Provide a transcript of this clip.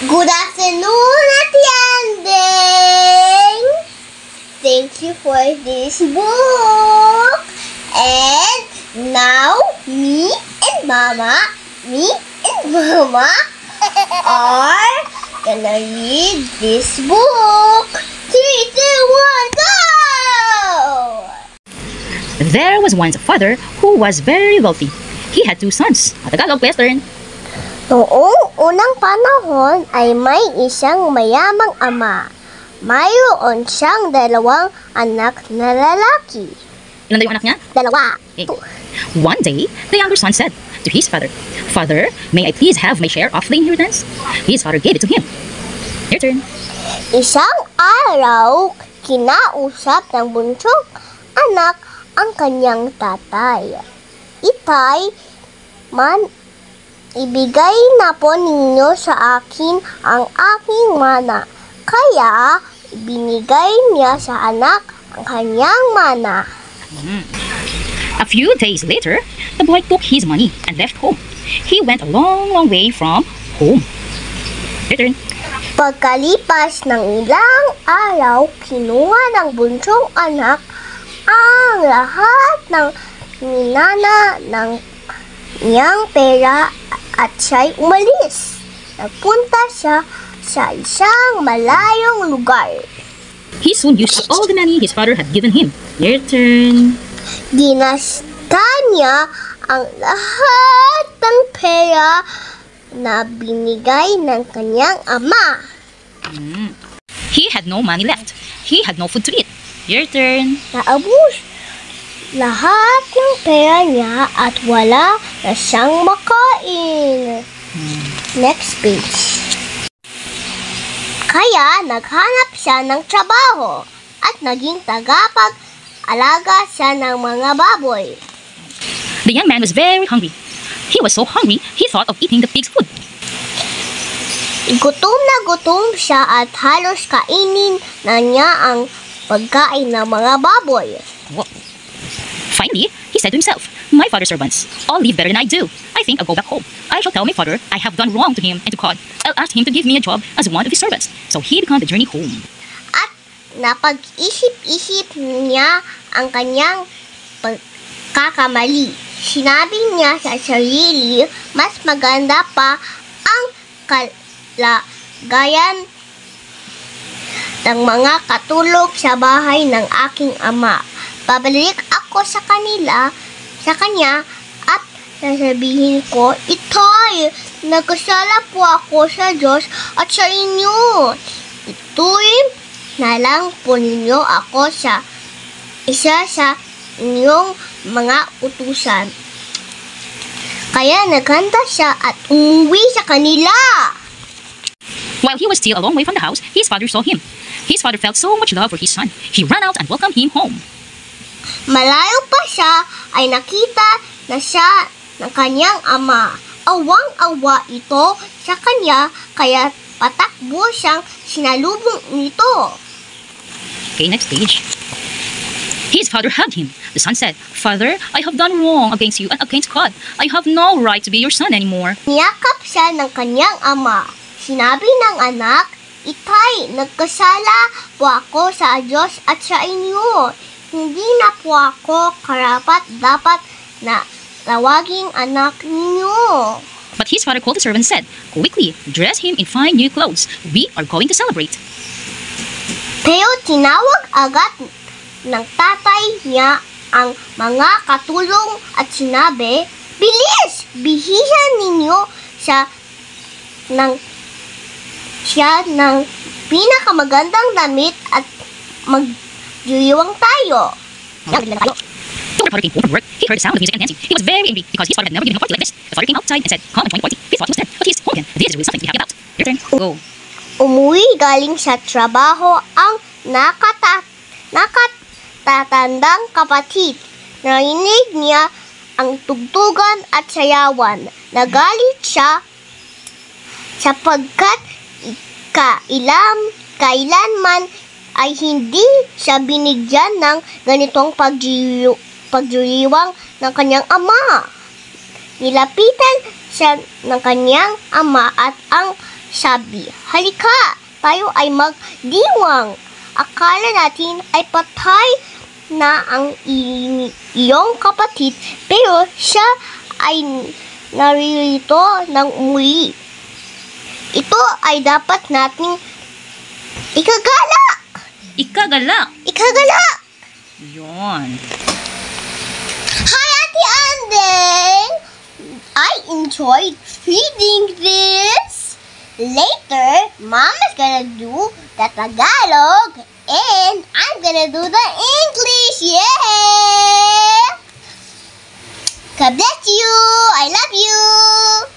Good afternoon, Atiandeng! Thank you for this book. And now, me and Mama are gonna read this book. 3, 2, 1, go! There was once a father who was very wealthy. He had 2 sons. Tagalog, Western. Noong unang panahon ay may isang mayamang ama. Mayroon siyang 2 anak na lalaki. Ilan daw yung anak niya? 2. One day, the younger son said to his father, "Father, may I please have my share of the inheritance?" His father gave it to him. Your turn. Isang araw, kinausap ng bunsong anak ang kanyang tatay. Itay, ibigay na po ninyo sa akin ang aking mana. Kaya, ibinigay niya sa anak ang kanyang mana. A few days later, the boy took his money and left home. He went a long, long way from home. Your turn. Pagkalipas ng ilang araw, kinuha ng bunsong anak ang lahat ng minana ng niyang pera at siya'y umalis. Nagpunta siya sa isang malayong lugar. He soon used up all the money his father had given him. Your turn. Ginasta niya ang lahat ng pera na binigay ng kanyang ama. He had no money left. He had no food to eat. Your turn. Naubos lahat ng pera niya at wala na siyang makain. Next page. Kaya naghanap siya ng trabaho at naging tagapag-alaga siya ng mga baboy. The young man was very hungry. He was so hungry, he thought of eating the pig's food. Gutom na gutom siya at halos kainin na niya ang pagkain ng mga baboy. Whoa. Finally, he said to himself, "My father's servants all live better than I do. I think I'll go back home. I shall tell my father I have done wrong to him and to God. I'll ask him to give me a job as one of his servants." So he began the journey home. At napag-isip-isip niya ang kanyang pagkakamali. Sinabi niya sa sarili, mas maganda pa ang kalagayan ng mga katulog sa bahay ng aking ama. Babalik ako sa kanya at sasabihin ko, "Itay, nagkasala po ako sa Diyos at sa inyo. Ituloy na lang po ninyo ako sa isa sa inyong mga utusan." Kaya naghanda siya at umuwi sa kanila. While he was still a long way from the house, his father saw him. His father felt so much love for his son. He ran out and welcomed him home. Malayo pa siya ay nakita na siya ng kanyang ama. Awang-awa ito sa kanya kaya patakbo siyang sinalubong nito. Okay, next page. His father hugged him. The son said, "Father, I have done wrong against you and against God. I have no right to be your son anymore." Niyakap siya ng kanyang ama. Sinabi ng anak, "Itay, nagkasala po ako sa Diyos at sa inyo. Hindi na po ako karapat-dapat na tawaging anak ninyo." But his father called the servant and said, "Quickly, dress him in fine new clothes. We are going to celebrate." Pero tinawag agad ng tatay niya ang mga katulong at sinabi, "Bilis! Bihisan ninyo siya ng pinakamagandang damit at magdiriwang tayo." The father came home from work. He heard the sound of music and dancing. He was very angry because his father had never given him a party like this. The father came outside and said, "Come and join the party." He thought he was dead, but he is home again. This is really something to be happy about. Your turn. Go. Umuwi galing sa trabaho ang nakatatandang kapatid. Narinig niya ang tugtugan at sayawan. Nagalit siya sapagkat kailanman ay hindi siya binigyan ng ganitong pagdiriwang ng kanyang ama. Nilapitan siya ng kanyang ama at ang sabi, halika, tayo ay magdiwang. Akala natin ay patay na ang iyong kapatid, pero siya ay naririto ng muli. Ito ay dapat nating ikagalak. Ikagalak. Ikagalak! Yon. Hi, Ate Andeng! I enjoyed reading this. Later, Mama's gonna do the Tagalog and I'm gonna do the English. Yeah! God bless you! I love you!